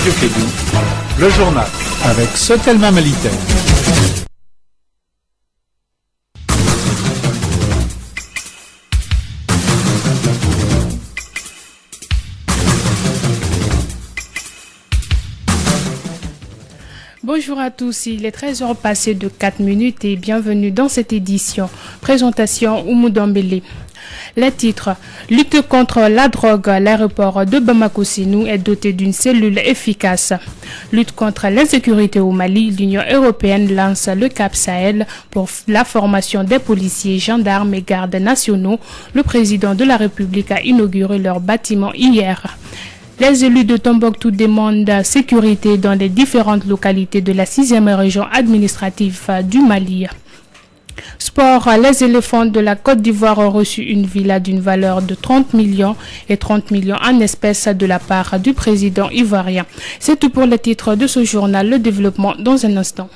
Radio Kédou, le journal avec Sotelma Malitaire. Bonjour à tous, il est 13h passé de 4 minutes et bienvenue dans cette édition. Présentation Oumou Dambélé. Les titres. Lutte contre la drogue. L'aéroport de Bamako-Sinou est doté d'une cellule efficace. Lutte contre l'insécurité au Mali. L'Union européenne lance le Cap Sahel pour la formation des policiers, gendarmes et gardes nationaux. Le président de la République a inauguré leur bâtiment hier. Les élus de Tombouctou demandent sécurité dans les différentes localités de la 6e région administrative du Mali. Sport, les éléphants de la Côte d'Ivoire ont reçu une villa d'une valeur de 30 millions et 30 millions en espèces de la part du président ivoirien. C'est tout pour les titres de ce journal. Le développement dans un instant.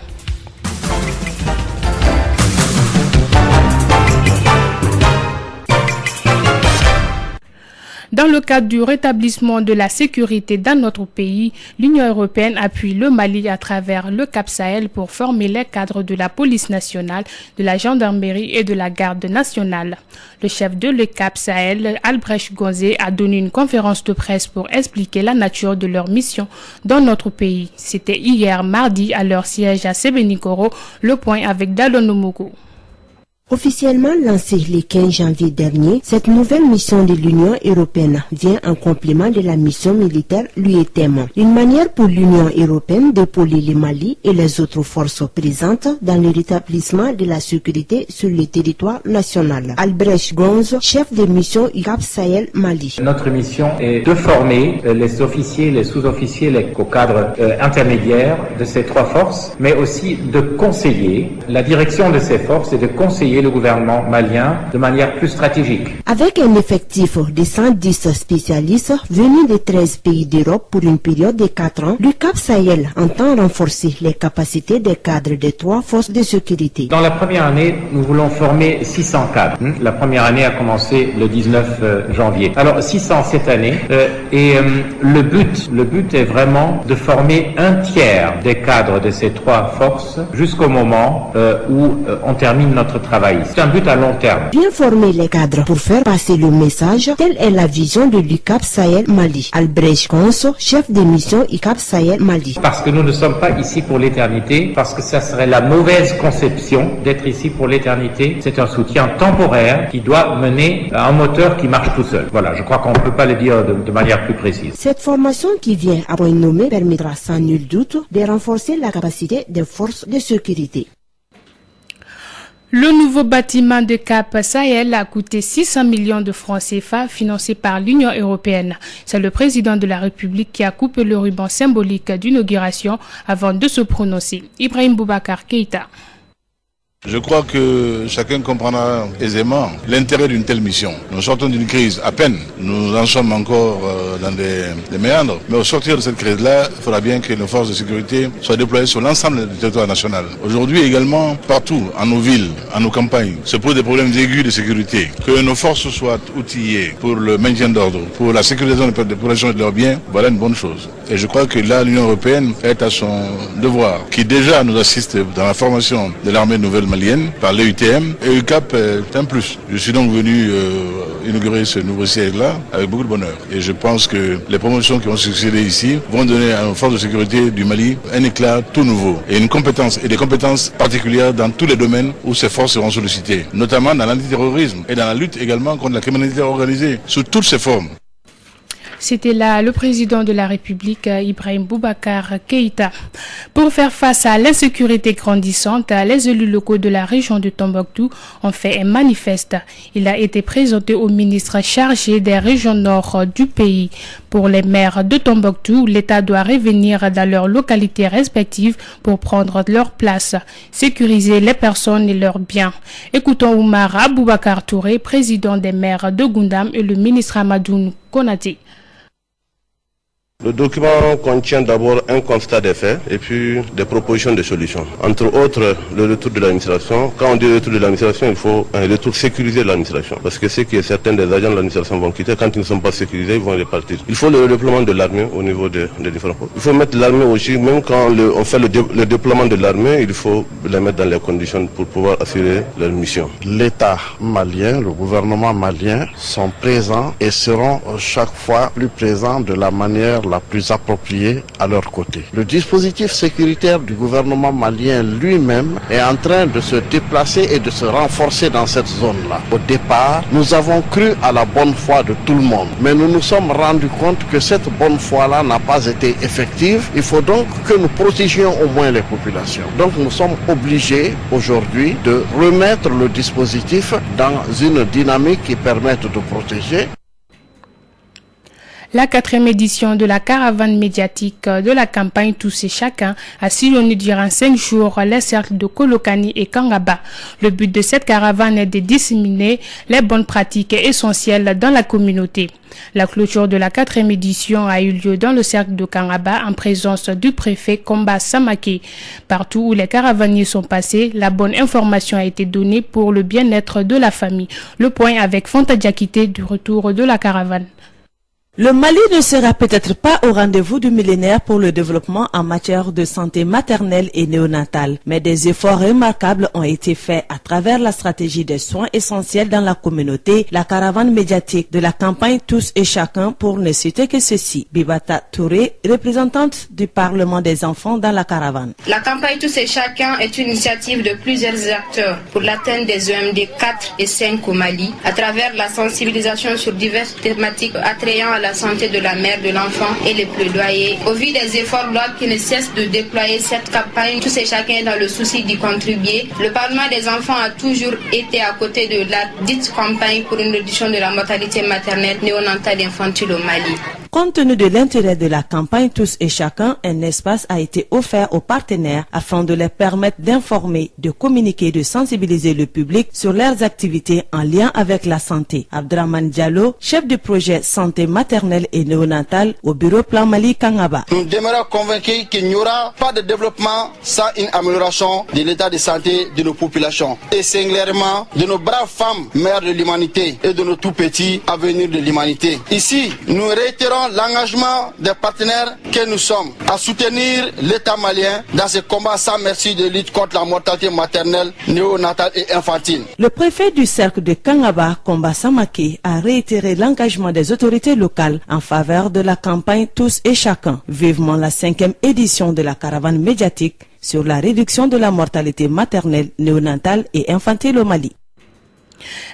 Dans le cadre du rétablissement de la sécurité dans notre pays, l'Union européenne appuie le Mali à travers le Cap Sahel pour former les cadres de la police nationale, de la gendarmerie et de la garde nationale. Le chef de le Cap Sahel, Albrecht Gonzé, a donné une conférence de presse pour expliquer la nature de leur mission dans notre pays. C'était hier mardi à leur siège à Sébenikoro, le point avec Dalono Mogo. Officiellement lancée le 15 janvier dernier, cette nouvelle mission de l'Union européenne vient en complément de la mission militaire l'UETM. Une manière pour l'Union européenne d'épauler le Mali et les autres forces présentes dans le rétablissement de la sécurité sur le territoire national. Albrecht Gonz, chef de mission UCAP Sahel Mali. Notre mission est de former les officiers, les sous-officiers, les cadres intermédiaires de ces trois forces, mais aussi de conseiller la direction de ces forces et de conseiller le gouvernement malien de manière plus stratégique. Avec un effectif de 110 spécialistes venus de 13 pays d'Europe pour une période de 4 ans, l'UCAP Sahel entend renforcer les capacités des cadres des trois forces de sécurité. Dans la première année, nous voulons former 600 cadres. La première année a commencé le 19 janvier. Alors 600 cette année et le but est vraiment de former un tiers des cadres de ces trois forces jusqu'au moment où on termine notre travail. C'est un but à long terme. Bien former les cadres pour faire passer le message, telle est la vision de l'UCAP Sahel Mali. Albrecht Gonz, chef de mission UCAP Sahel Mali. Parce que nous ne sommes pas ici pour l'éternité, parce que ça serait la mauvaise conception d'être ici pour l'éternité. C'est un soutien temporaire qui doit mener à un moteur qui marche tout seul. Voilà, je crois qu'on ne peut pas le dire de manière plus précise. Cette formation qui vient à point nommé permettra sans nul doute de renforcer la capacité des forces de sécurité. Le nouveau bâtiment de Cap Sahel a coûté 600 millions de francs CFA financé par l'Union européenne. C'est le président de la République qui a coupé le ruban symbolique d'inauguration avant de se prononcer. Ibrahim Boubacar Keïta. Je crois que chacun comprendra aisément l'intérêt d'une telle mission. Nous sortons d'une crise à peine. Nous en sommes encore dans des méandres. Mais au sortir de cette crise-là, il faudra bien que nos forces de sécurité soient déployées sur l'ensemble du territoire national. Aujourd'hui également, partout, en nos villes, en nos campagnes, se posent des problèmes aigus de sécurité. Que nos forces soient outillées pour le maintien d'ordre, pour la sécurisation des populations et de leurs biens, voilà une bonne chose. Et je crois que là, l'Union européenne est à son devoir, qui déjà nous assiste dans la formation de l'armée nouvelle malienne par l'EUTM, et UCAP est un plus. Je suis donc venu inaugurer ce nouveau siège-là avec beaucoup de bonheur. Et je pense que les promotions qui vont succéder ici vont donner à nos forces de sécurité du Mali un éclat tout nouveau et une compétence et des compétences particulières dans tous les domaines où ces forces seront sollicitées, notamment dans l'antiterrorisme et dans la lutte également contre la criminalité organisée sous toutes ses formes. C'était là le président de la République, Ibrahim Boubacar Keïta. Pour faire face à l'insécurité grandissante, les élus locaux de la région de Tombouctou ont fait un manifeste. Il a été présenté au ministre chargé des régions nord du pays. Pour les maires de Tombouctou, l'État doit revenir dans leurs localités respectives pour prendre leur place, sécuriser les personnes et leurs biens. Écoutons Oumar Aboubakar Touré, président des maires de Goundam, et le ministre Amadou Konaté. Le document contient d'abord un constat des faits et puis des propositions de solutions. Entre autres, le retour de l'administration. Quand on dit retour de l'administration, il faut un retour sécurisé de l'administration. Parce que c'est que certains des agents de l'administration vont quitter. Quand ils ne sont pas sécurisés, ils vont repartir. Il faut le déploiement de l'armée au niveau des différents postes. Il faut mettre l'armée aussi, même quand on fait le déploiement de l'armée, il faut les mettre dans les conditions pour pouvoir assurer leur mission. L'État malien, le gouvernement malien sont présents et seront chaque fois plus présents de la manière la plus appropriée à leur côté. Le dispositif sécuritaire du gouvernement malien lui-même est en train de se déplacer et de se renforcer dans cette zone-là. Au départ, nous avons cru à la bonne foi de tout le monde, mais nous nous sommes rendus compte que cette bonne foi-là n'a pas été effective. Il faut donc que nous protégions au moins les populations. Donc nous sommes obligés aujourd'hui de remettre le dispositif dans une dynamique qui permette de protéger. La 4e édition de la caravane médiatique de la campagne Tous et Chacun a sillonné durant 5 jours les cercles de Kolokani et Kangaba. Le but de cette caravane est de disséminer les bonnes pratiques essentielles dans la communauté. La clôture de la 4e édition a eu lieu dans le cercle de Kangaba en présence du préfet Komba Samake. Partout où les caravaniers sont passés, la bonne information a été donnée pour le bien-être de la famille. Le point avec Fanta Diakité du retour de la caravane. Le Mali ne sera peut-être pas au rendez-vous du millénaire pour le développement en matière de santé maternelle et néonatale, mais des efforts remarquables ont été faits à travers la stratégie des soins essentiels dans la communauté, la caravane médiatique de la campagne Tous et Chacun pour ne citer que ceci. Bibata Touré, représentante du Parlement des enfants dans la caravane. La campagne Tous et Chacun est une initiative de plusieurs acteurs pour l'atteinte des EMD 4 et 5 au Mali, à travers la sensibilisation sur diverses thématiques attrayant à la santé de la mère, de l'enfant et les plaidoyers. Au vu des efforts louables qui ne cessent de déployer cette campagne, Tous et Chacun dans le souci d'y contribuer, le Parlement des enfants a toujours été à côté de la dite campagne pour une réduction de la mortalité maternelle, néonatale et infantile au Mali. Compte tenu de l'intérêt de la campagne Tous et Chacun, un espace a été offert aux partenaires afin de les permettre d'informer, de communiquer, de sensibiliser le public sur leurs activités en lien avec la santé. Abdraman Diallo, chef du projet santé maternelle et néonatale au bureau Plan Mali Kangaba. Nous demeurons convaincus qu'il n'y aura pas de développement sans une amélioration de l'état de santé de nos populations et singulièrement de nos braves femmes, mères de l'humanité et de nos tout petits avenirs de l'humanité. Ici, nous réitérons l'engagement des partenaires que nous sommes à soutenir l'État malien dans ce combat sans merci de lutte contre la mortalité maternelle, néonatale et infantile. Le préfet du cercle de Kangaba, Komba Samake, a réitéré l'engagement des autorités locales en faveur de la campagne Tous et Chacun. Vivement la 5e édition de la caravane médiatique sur la réduction de la mortalité maternelle, néonatale et infantile au Mali.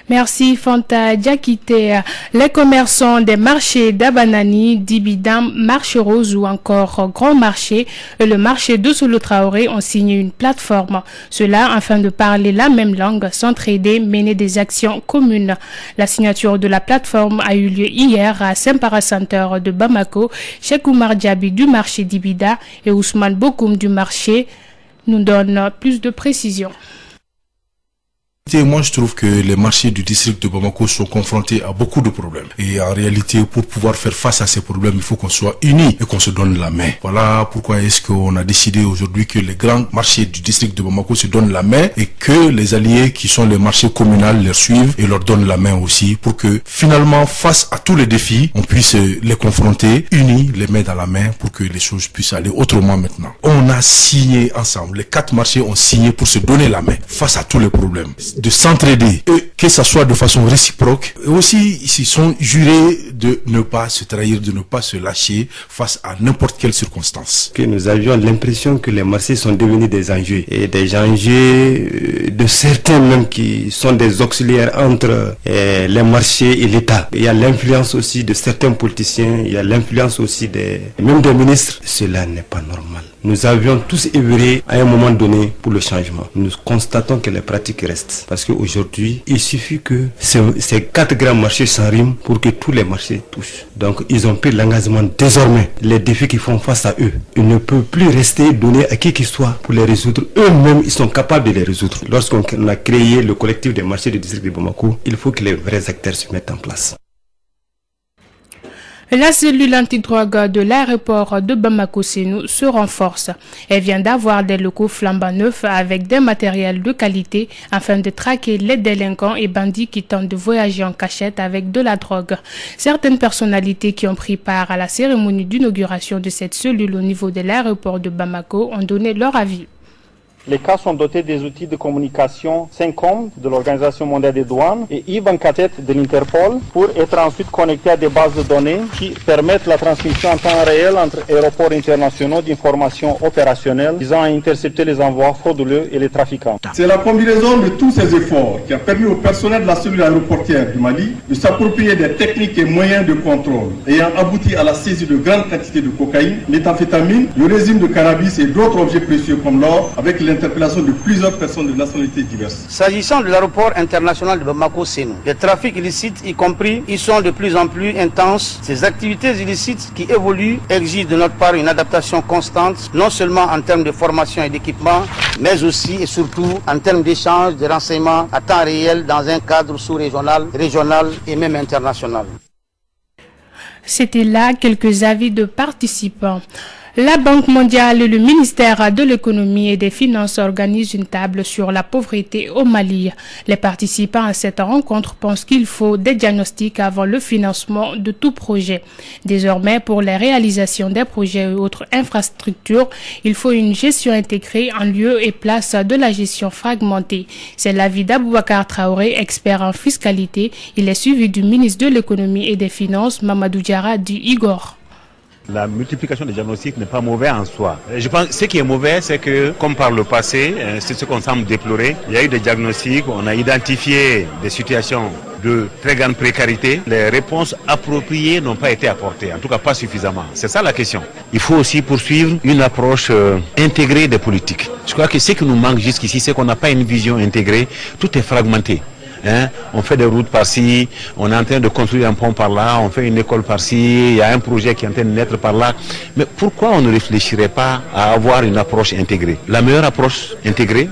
Merci Fanta Diakité. Les commerçants des marchés d'Abanani, d'Ibidam, Marché Rose ou encore Grand Marché et le marché de Solo Traoré ont signé une plateforme. Cela afin de parler la même langue, s'entraider, mener des actions communes. La signature de la plateforme a eu lieu hier à Saint-Para Center de Bamako. Cheikh Oumar Diaby du marché d'Ibida et Ousmane Bokoum du marché nous donnent plus de précisions. Moi, je trouve que les marchés du district de Bamako sont confrontés à beaucoup de problèmes. Et en réalité, pour pouvoir faire face à ces problèmes, il faut qu'on soit unis et qu'on se donne la main. Voilà pourquoi est-ce qu'on a décidé aujourd'hui que les grands marchés du district de Bamako se donnent la main et que les alliés qui sont les marchés communaux les suivent et leur donnent la main aussi pour que finalement, face à tous les défis, on puisse les confronter, unis, les mains dans la main pour que les choses puissent aller autrement maintenant. On a signé ensemble, les 4 marchés ont signé pour se donner la main face à tous les problèmes, de s'entraider et que ça soit de façon réciproque. Et aussi, ils sont jurés de ne pas se trahir, de ne pas se lâcher face à n'importe quelle circonstance. Que nous avions l'impression que les marchés sont devenus des enjeux et des enjeux de certains même qui sont des auxiliaires entre les marchés et l'État. Il y a l'influence aussi de certains politiciens, il y a l'influence aussi même des ministres. Cela n'est pas normal. Nous avions tous œuvré à un moment donné pour le changement. Nous constatons que les pratiques restent. Parce qu'aujourd'hui, il suffit que ces 4 grands marchés s'enriment pour que tous les marchés touchent. Donc, ils ont pris l'engagement désormais. Les défis qui font face à eux, ils ne peuvent plus rester donnés à qui que ce soit pour les résoudre. Eux-mêmes, ils sont capables de les résoudre. Lorsqu'on a créé le collectif des marchés du district de Bamako, il faut que les vrais acteurs se mettent en place. La cellule antidrogue de l'aéroport de Bamako-Sénou se renforce. Elle vient d'avoir des locaux flambant neufs avec des matériels de qualité afin de traquer les délinquants et bandits qui tentent de voyager en cachette avec de la drogue. Certaines personnalités qui ont pris part à la cérémonie d'inauguration de cette cellule au niveau de l'aéroport de Bamako ont donné leur avis. Les cas sont dotés des outils de communication SYNCOM de l'Organisation mondiale des douanes et IBANCATET de l'Interpol pour être ensuite connectés à des bases de données qui permettent la transmission en temps réel entre aéroports internationaux d'informations opérationnelles visant à intercepter les envois frauduleux et les trafiquants. C'est la combinaison de tous ces efforts qui a permis au personnel de la cellule aéroportière du Mali de s'approprier des techniques et moyens de contrôle ayant abouti à la saisie de grandes quantités de cocaïne, méthamphétamine, le résine de cannabis et d'autres objets précieux comme l'or avec l'interpellation de plusieurs personnes de nationalités diverses. S'agissant de l'aéroport international de Bamako-Sénou, les trafics illicites y compris, ils sont de plus en plus intenses. Ces activités illicites qui évoluent exigent de notre part une adaptation constante, non seulement en termes de formation et d'équipement, mais aussi et surtout en termes d'échange, de renseignements à temps réel dans un cadre sous-régional, régional et même international. C'était là quelques avis de participants. La Banque mondiale et le ministère de l'économie et des finances organisent une table sur la pauvreté au Mali. Les participants à cette rencontre pensent qu'il faut des diagnostics avant le financement de tout projet. Désormais, pour les réalisations des projets et autres infrastructures, il faut une gestion intégrée en lieu et place de la gestion fragmentée. C'est l'avis d'Aboubacar Traoré, expert en fiscalité. Il est suivi du ministre de l'économie et des finances, Mamadou Diarra dit Igor. La multiplication des diagnostics n'est pas mauvais en soi. Je pense que ce qui est mauvais, c'est que, comme par le passé, c'est ce qu'on semble déplorer. Il y a eu des diagnostics, on a identifié des situations de très grande précarité. Les réponses appropriées n'ont pas été apportées, en tout cas pas suffisamment. C'est ça la question. Il faut aussi poursuivre une approche intégrée des politiques. Je crois que ce qui nous manque jusqu'ici, c'est qu'on n'a pas une vision intégrée. Tout est fragmenté. On fait des routes par-ci, on est en train de construire un pont par-là, on fait une école par-ci, il y a un projet qui est en train de naître par-là. Mais pourquoi on ne réfléchirait pas à avoir une approche intégrée? La meilleure approche intégrée,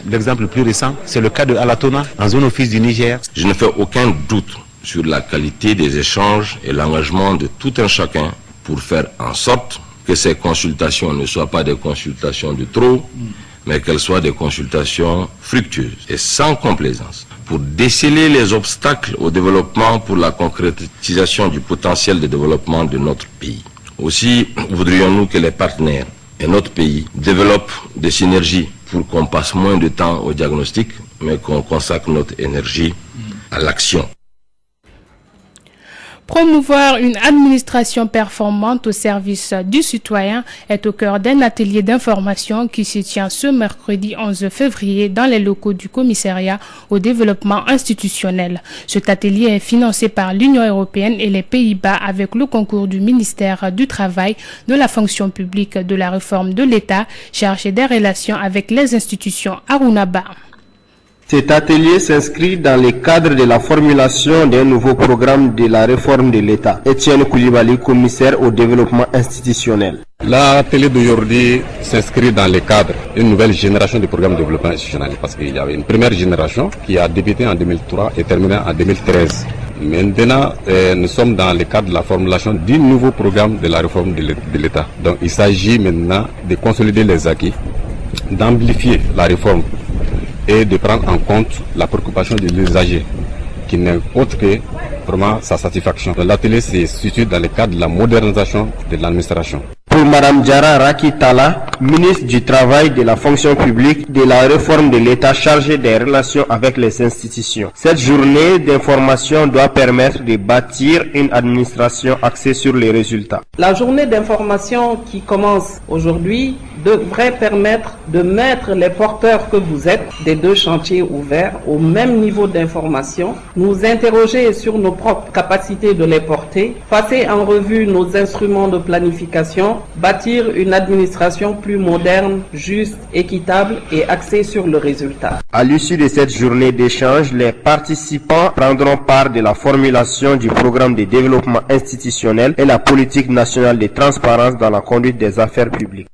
l'exemple le plus récent, c'est le cas de Alatona, en zone office du Niger. Je ne fais aucun doute sur la qualité des échanges et l'engagement de tout un chacun pour faire en sorte que ces consultations ne soient pas des consultations de trop, mais qu'elles soient des consultations fructueuses et sans complaisance, pour déceler les obstacles au développement pour la concrétisation du potentiel de développement de notre pays. Aussi, voudrions-nous que les partenaires et notre pays développent des synergies pour qu'on passe moins de temps au diagnostic, mais qu'on consacre notre énergie à l'action. Promouvoir une administration performante au service du citoyen est au cœur d'un atelier d'information qui se tient ce mercredi 11 février dans les locaux du commissariat au développement institutionnel. Cet atelier est financé par l'Union européenne et les Pays-Bas avec le concours du ministère du Travail, de la fonction publique, de la réforme de l'État, chargé des relations avec les institutions Arunaba. Cet atelier s'inscrit dans le cadre de la formulation d'un nouveau programme de la réforme de l'État. Etienne Koulibaly, commissaire au développement institutionnel. L'atelier d'aujourd'hui s'inscrit dans le cadre d'une nouvelle génération de programmes de développement institutionnel parce qu'il y avait une première génération qui a débuté en 2003 et terminé en 2013. Maintenant, nous sommes dans le cadre de la formulation du nouveau programme de la réforme de l'État. Donc il s'agit maintenant de consolider les acquis, d'amplifier la réforme et de prendre en compte la préoccupation de l'usager, qui n'est autre que vraiment sa satisfaction. L'atelier se situe dans le cadre de la modernisation de l'administration. Pour Mme Diarra Rakitala, ministre du Travail, de la fonction publique, de la réforme de l'État chargée des relations avec les institutions. Cette journée d'information doit permettre de bâtir une administration axée sur les résultats. La journée d'information qui commence aujourd'hui devrait permettre de mettre les porteurs que vous êtes des deux chantiers ouverts au même niveau d'information, nous interroger sur nos propres capacités de les porter, passer en revue nos instruments de planification, bâtir une administration plus moderne, juste, équitable et axée sur le résultat. À l'issue de cette journée d'échange, les participants prendront part de la formulation du programme de développement institutionnel et la politique nationale de transparence dans la conduite des affaires publiques.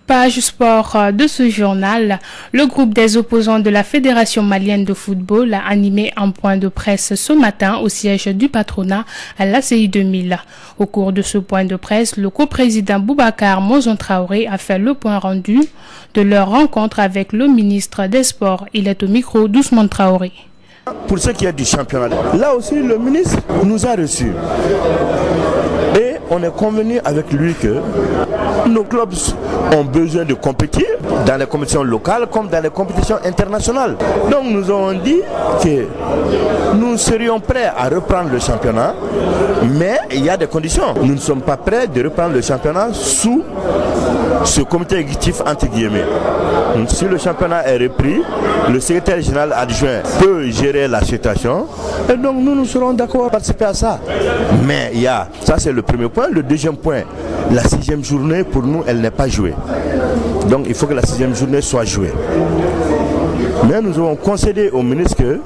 Page sport de ce journal, le groupe des opposants de la Fédération malienne de football a animé un point de presse ce matin au siège du patronat à l'ACI 2000. Au cours de ce point de presse, le coprésident Boubacar Mozon Traoré a fait le point rendu de leur rencontre avec le ministre des Sports. Il est au micro d'Ousmane Traoré. Pour ce qui est du championnat, là aussi le ministre nous a reçus. Et on est convenu avec lui que nos clubs ont besoin de compétir dans les compétitions locales comme dans les compétitions internationales. Donc nous avons dit que nous serions prêts à reprendre le championnat, mais il y a des conditions. Nous ne sommes pas prêts de reprendre le championnat sous ce comité exécutif entre guillemets. Si le championnat est repris, le secrétaire général adjoint peut gérer la situation et donc nous serons d'accord à participer à ça. Mais ça c'est le premier point. Le deuxième point, la 6e journée pour nous elle n'est pas jouée. Donc il faut que la 6e journée soit jouée. Mais nous avons concédé au ministre que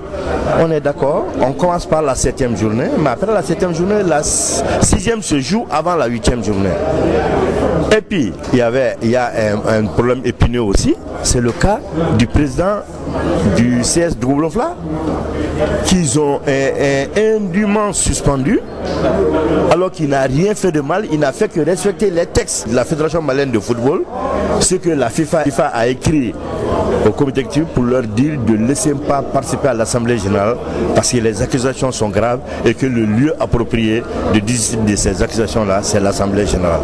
on est d'accord, on commence par la 7e journée, mais après la 7e journée, la 6e se joue avant la 8e journée. Et puis, il y a un problème épineux aussi, c'est le cas du président du CS Doublonfla, qu'ils ont indûment suspendu, alors qu'il n'a rien fait de mal, il n'a fait que respecter les textes de la Fédération malienne de football, ce que la FIFA a écrit au comité exécutif pour leur dire de ne laisser pas participer à l'Assemblée générale parce que les accusations sont graves et que le lieu approprié de ces accusations-là, c'est l'Assemblée générale.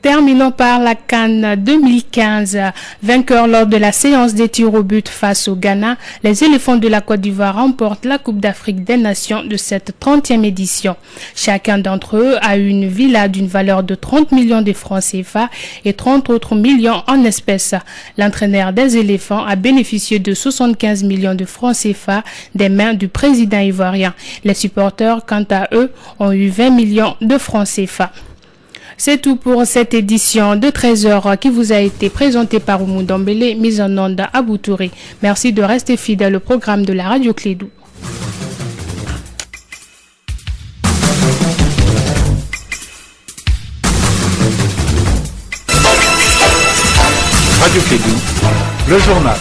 Terminons par la CAN 2015. Vainqueurs lors de la séance des tirs au but face au Ghana, les éléphants de la Côte d'Ivoire remportent la Coupe d'Afrique des Nations de cette 30e édition. Chacun d'entre eux a eu une villa d'une valeur de 30 millions de francs CFA et 30 autres millions en espèces. L'entraîneur des éléphants a bénéficié de 75 millions de francs CFA des mains du président ivoirien. Les supporters, quant à eux, ont eu 20 millions de francs CFA. C'est tout pour cette édition de 13h qui vous a été présentée par Oumou Dombele, mise en onde à Boutouré. Merci de rester fidèle au programme de la Radio Clédou. Radio Clédou, le journal.